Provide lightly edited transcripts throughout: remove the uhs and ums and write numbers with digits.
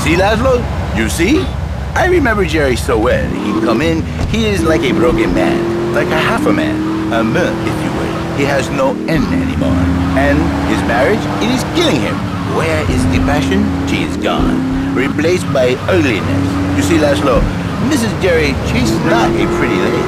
see, Laszlo? You see? I remember Jerry so well. He come in, he is like a broken man, like a half a man, a myth, if you will. He has no end anymore. And his marriage, it is killing him. Where is the passion? She is gone, replaced by ugliness. You see, Laszlo, Mrs. Jerry, she's not a pretty lady.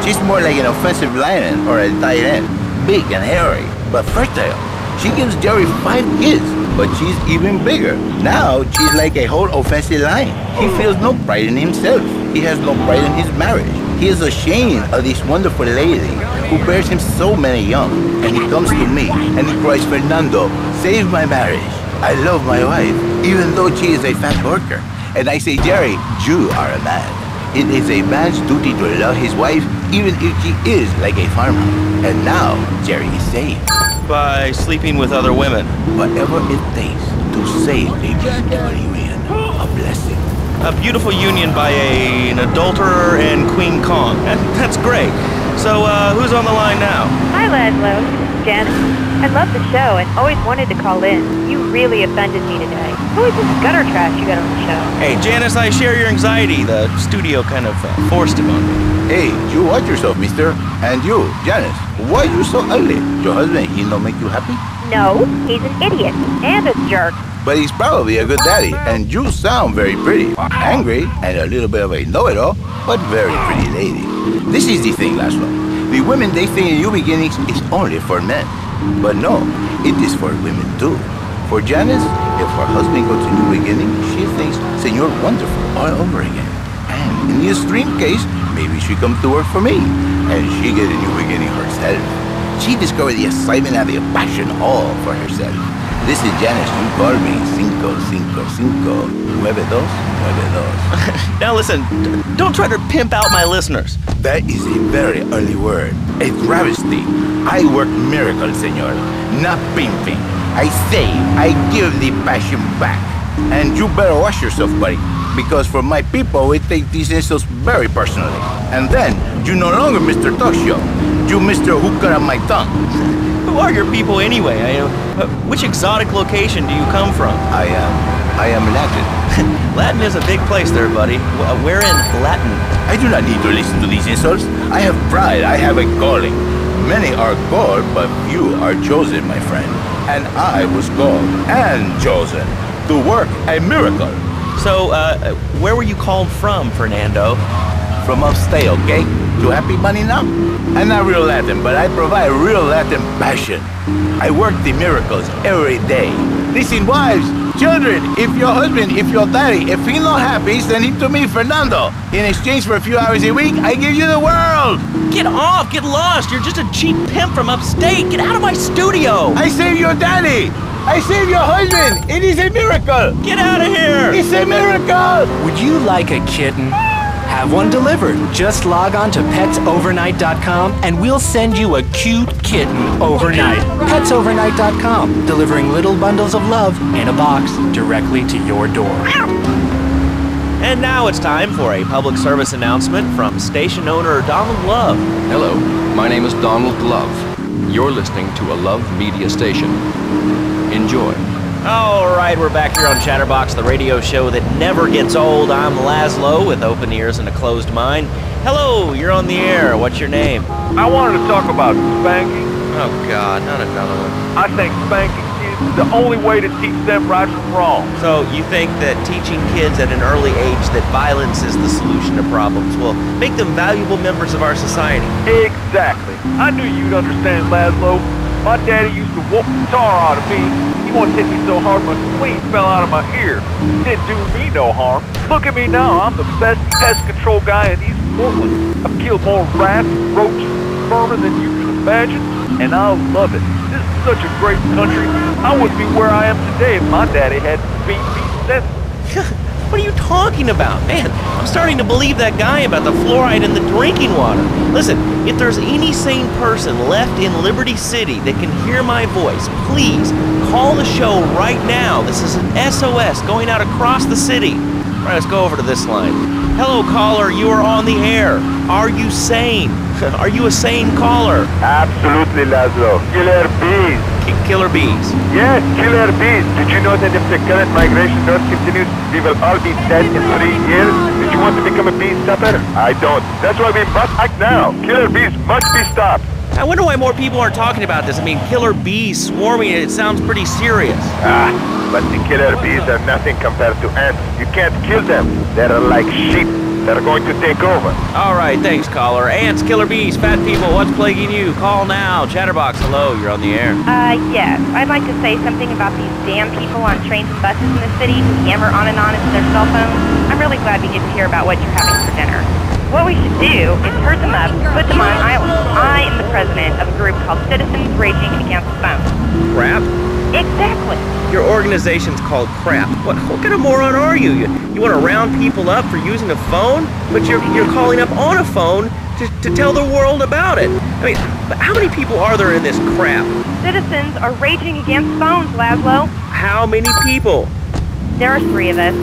She's more like an offensive lion or a tight end, big and hairy, but fertile. She gives Jerry 5 kids, but she's even bigger. Now, she's like a whole offensive lion. He feels no pride in himself. He has no pride in his marriage. He is ashamed of this wonderful lady who bears him so many young. And he comes to me and he cries, Fernando, save my marriage. I love my wife, even though she is a fat worker. And I say, Jerry, you are a man. It is a man's duty to love his wife, even if she is like a farmer. And now, Jerry is saved. By sleeping with other women. Whatever it takes to save a beautiful union. A blessing. A beautiful union by an adulterer and Queen Kong. That's great. So, who's on the line now? Hi, Laszlo. Janice. I love the show and always wanted to call in. You really offended me today. Who is this gutter trash you got on the show? Hey, Janice, I share your anxiety. The studio kind of forced him on me. Hey, you watch yourself, mister. And you, Janice, why you so ugly? Your husband, he don't make you happy? No, he's an idiot and a jerk. But he's probably a good daddy, and you sound very pretty. Angry, and a little bit of a know-it-all, but very pretty lady. This is the thing, Laszlo. The women, they think new beginnings is only for men. But no, it is for women too. For Janice, if her husband goes to new beginning, she thinks Senor Wonderful all over again. And in the extreme case, maybe she comes to work for me, and she get a new beginning herself. She discovered the excitement and the passion all for herself. This is Janice, you call me 555 9292. Now listen, don't try to pimp out my listeners. That is a very early word. A travesty. I work miracles, senor, not pimping. I save, I give the passion back. And you better watch yourself, buddy, because for my people, we take these insults very personally. And then, you no longer Mr. Talk Show. You Mr. Who Cut Out My Tongue. Who are your people anyway? Which exotic location do you come from? I am Latin. Latin is a big place there, buddy. Where in Latin? I do not need to listen to these insults. I have pride, I have a calling. Many are called, but few are chosen, my friend. And I was called and chosen to work a miracle. So, where were you called from, Fernando? From upstate, okay? To happy money now? I'm not real Latin, but I provide real Latin passion. I work the miracles every day. Listen, wives, children, if your husband, if your daddy, if he's not happy, send him to me, Fernando. In exchange for a few hours a week, I give you the world. Get off, get lost. You're just a cheap pimp from upstate. Get out of my studio. I save your daddy. I save your husband. It is a miracle. Get out of here. It's a miracle. Would you like a kitten? Have one delivered. Just log on to petsovernight.com and we'll send you a cute kitten overnight. Petsovernight.com, delivering little bundles of love in a box directly to your door. And now it's time for a public service announcement from station owner Donald Love. Hello, my name is Donald Love. You're listening to a Love Media station. Enjoy. All right, we're back here on Chatterbox, the radio show that never gets old. I'm Laszlo with open ears and a closed mind. Hello, you're on the air. What's your name? I wanted to talk about spanking. Oh, God, not another one. I think spanking kids is the only way to teach them right from wrong. So you think that teaching kids at an early age that violence is the solution to problems will make them valuable members of our society? Exactly. I knew you'd understand, Laszlo. My daddy used to whoop the tar out of me. He once hit me so hard my spleen fell out of my ear. Didn't do me no harm. Look at me now. I'm the best pest control guy in East Portland. I've killed more rats, roaches, and vermin than you can imagine, and I love it. This is such a great country. I wouldn't be where I am today if my daddy hadn't beat me senseless. What are you talking about? Man, I'm starting to believe that guy about the fluoride in the drinking water. Listen, if there's any sane person left in Liberty City that can hear my voice, please call the show right now. This is an SOS going out across the city. All right, let's go over to this line. Hello, caller, you are on the air. Are you sane? Are you a sane caller? Absolutely, Laszlo. Killer bees. Killer bees. Yes, killer bees. Did you know that if the current migration north continues, we will all be dead in 3 years? Did you want to become a bee stopper? I don't. That's why we must act now. Killer bees must be stopped. I wonder why more people aren't talking about this. I mean, killer bees swarming, it sounds pretty serious. But the killer bees are nothing compared to ants. You can't kill them. They're like sheep. They're going to take over. All right, thanks, caller. Ants, killer bees, fat people, what's plaguing you? Call now. Chatterbox, hello, you're on the air. Yes. I'd like to say something about these damn people on trains and buses in the city who yammer on and on into their cell phones. I'm really glad we get to hear about what you're having for dinner. What we should do is herd them up, put them on an island. I am the president of a group called Citizens Raging Against the Phone. Crap? Exactly. Your organization's called Crap. What kind of moron are you? You want to round people up for using a phone? But you're calling up on a phone to tell the world about it. I mean, how many people are there in this crap? Citizens are raging against phones, Laszlo. How many people? There are 3 of us.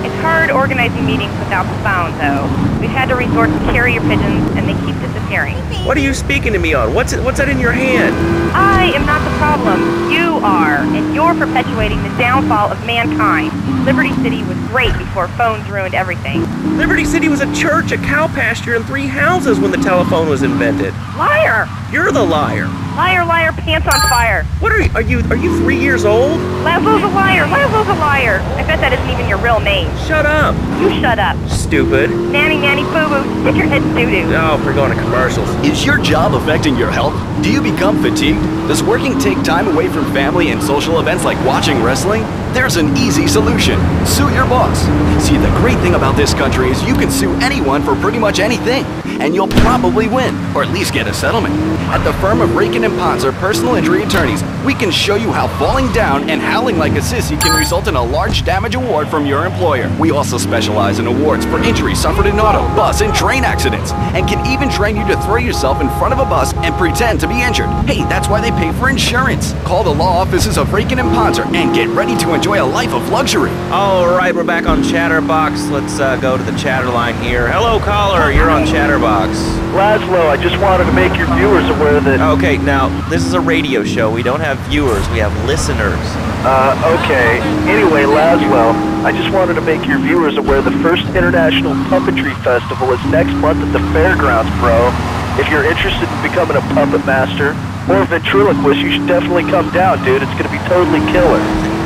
It's hard organizing meetings without the phone, though. We've had to resort to carrier pigeons, and they keep disappearing. What are you speaking to me on? What's that in your hand? I am not the problem. You are, and you're perpetuating the downfall of mankind. Liberty City was great before phones ruined everything. Liberty City was a church, a cow pasture, and 3 houses when the telephone was invented. Liar! You're the liar. Liar, liar, pants on fire. What are you 3 years old? Laszlo's a liar. Laszlo's a liar. I bet that isn't even your real name. Shut up. You shut up. Stupid. Nanny, nanny, boo-boo. Stick your head in doo-doo. Oh, we're going to commercials. Is your job affecting your health? Do you become fatigued? Does working take time away from family and social events like watching wrestling? There's an easy solution. Sue your boss. See, the great thing about this country is you can sue anyone for pretty much anything, and you'll probably win, or at least get a settlement. At the firm of Rakin & Ponzer Personal Injury Attorneys, we can show you how falling down and howling like a sissy can result in a large damage award from your employer. We also specialize in awards for injuries suffered in auto, bus, and train accidents, and can even train you to throw yourself in front of a bus and pretend to be injured. Hey, that's why they pay for insurance. Call the law offices of Rakin & Ponzer and get ready to enjoy a life of luxury. All right, we're back on Chatterbox. Let's go to the chatter line here. Hello, caller. You're on Chatterbox. Laszlo, I just wanted to make your viewers aware that... Okay, now, this is a radio show. We don't have viewers. We have listeners. Okay. Anyway, Laszlo, I just wanted to make your viewers aware the first International Puppetry Festival is next month at the fairgrounds, bro. If you're interested in becoming a puppet master or a ventriloquist, you should definitely come down, dude. It's gonna be totally killer.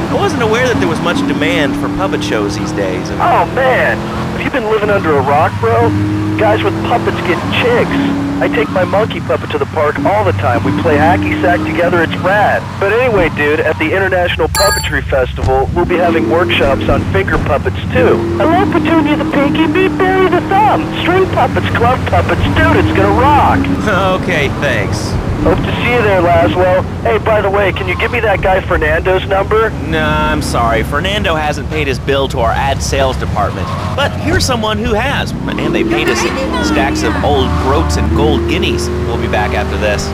I wasn't aware that there was much demand for puppet shows these days. Oh, man. Have you been living under a rock, bro? Guys with puppets get chicks. I take my monkey puppet to the park all the time. We play hacky sack together. It's rad. But anyway, dude, at the International Puppetry Festival, we'll be having workshops on finger puppets, too. Hello, Petunia the Pinky, meet Barry the Thumb. String puppets, glove puppets. Dude, it's gonna rock. Okay, thanks. Hope to see you there, Laszlo. Hey, by the way, can you give me that guy Fernando's number? Nah, I'm sorry. Fernando hasn't paid his bill to our ad sales department. But here's someone who has. And they paid us stacks of old groats and gold guineas. We'll be back after this.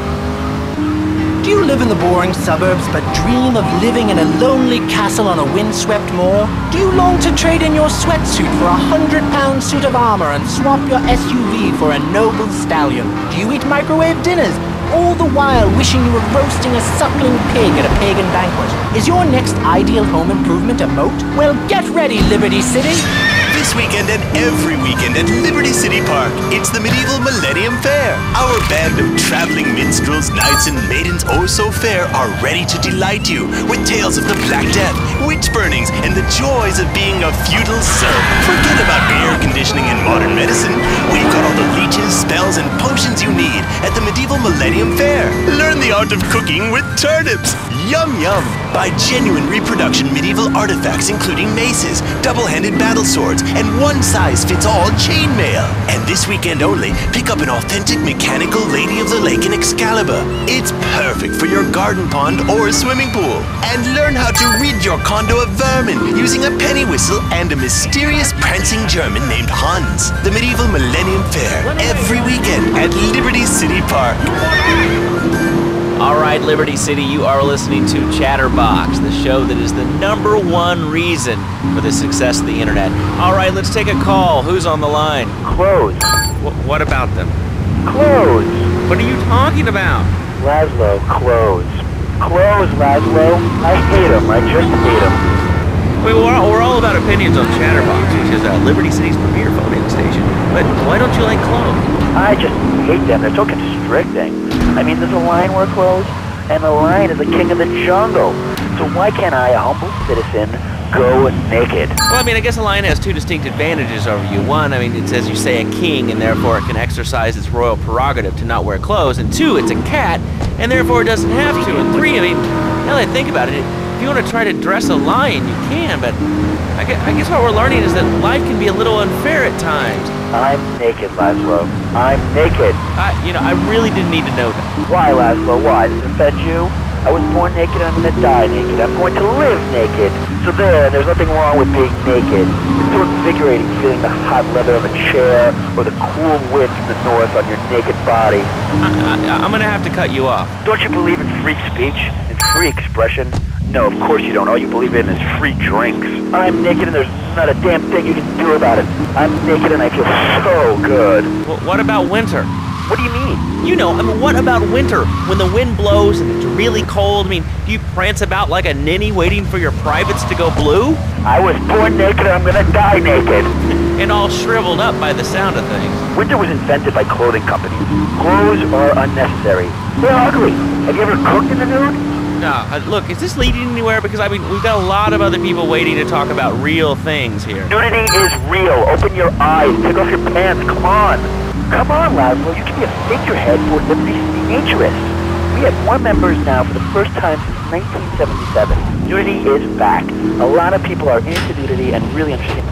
Do you live in the boring suburbs but dream of living in a lonely castle on a windswept moor? Do you long to trade in your sweatsuit for a 100-pound suit of armor and swap your SUV for a noble stallion? Do you eat microwave dinners, all the while wishing you were roasting a suckling pig at a pagan banquet? Is your next ideal home improvement a moat? Well, get ready, Liberty City! This weekend and every weekend at Liberty City Park, it's the Medieval Millennium Fair. Our band of traveling minstrels, knights, and maidens oh so fair are ready to delight you with tales of the Black Death, witch burnings, and the joys of being a feudal serf. Forget about air conditioning and modern medicine. We've got all the leeches, spells, and potions you need at the Medieval Millennium Fair. Learn the art of cooking with turnips. Yum yum! Buy genuine reproduction medieval artifacts including maces, double-handed battle swords, and one-size-fits-all chainmail. And this weekend only, pick up an authentic mechanical Lady of the Lake in Excalibur. It's perfect for your garden pond or swimming pool. And learn how to rid your condo of vermin using a penny whistle and a mysterious prancing German named Hans. The Medieval Millennium Fair, every weekend at Liberty City Park. All right, Liberty City, you are listening to Chatterbox, the show that is the #1 reason for the success of the internet. All right, let's take a call. Who's on the line? Clothes. What about them? Clothes. What are you talking about? Laszlo, clothes. Clothes, Laszlo. I hate them. I just hate them. Wait, we're all about opinions on Chatterbox, which is Liberty City's premier phone-in station. But why don't you like clothes? I just hate them. They're so constricting. I mean, there's a lion wear clothes, and the lion is the king of the jungle. So why can't I, a humble citizen, go naked? Well, I mean, I guess a lion has two distinct advantages over you. One, I mean, it's, as you say, a king, and therefore it can exercise its royal prerogative to not wear clothes. And two, it's a cat, and therefore it doesn't have to. And three, I mean, now that I think about it, if you want to try to dress a lion, you can, but I guess what we're learning is that life can be a little unfair at times. I'm naked, Laszlo. I'm naked. I really didn't need to know that. Why, Laszlo? Why? Does it offend you? I was born naked and I'm gonna die naked. I'm going to live naked. So there's nothing wrong with being naked. It's so invigorating feeling the hot leather of a chair or the cool wind from the north on your naked body. I'm gonna have to cut you off. Don't you believe in free speech and free expression? No, of course you don't. All you believe in is free drinks. I'm naked and there's not a damn thing you can do about it. I'm naked and I feel so good. Well, what about winter? What do you mean? You know, I mean, what about winter? When the wind blows and it's really cold, I mean, do you prance about like a ninny waiting for your privates to go blue? I was born naked and I'm gonna die naked. And all shriveled up by the sound of things. Winter was invented by clothing companies. Clothes are unnecessary. They're ugly. Have you ever cooked in the nude? No, look, is this leading anywhere? Because, I mean, we've got a lot of other people waiting to talk about real things here. Nudity is real. Open your eyes. Take off your pants. Come on. Come on, Laszlo. You can be a figurehead for Liberty City interests. We have more members now for the first time since 1977. Nudity is back. A lot of people are into nudity and really understand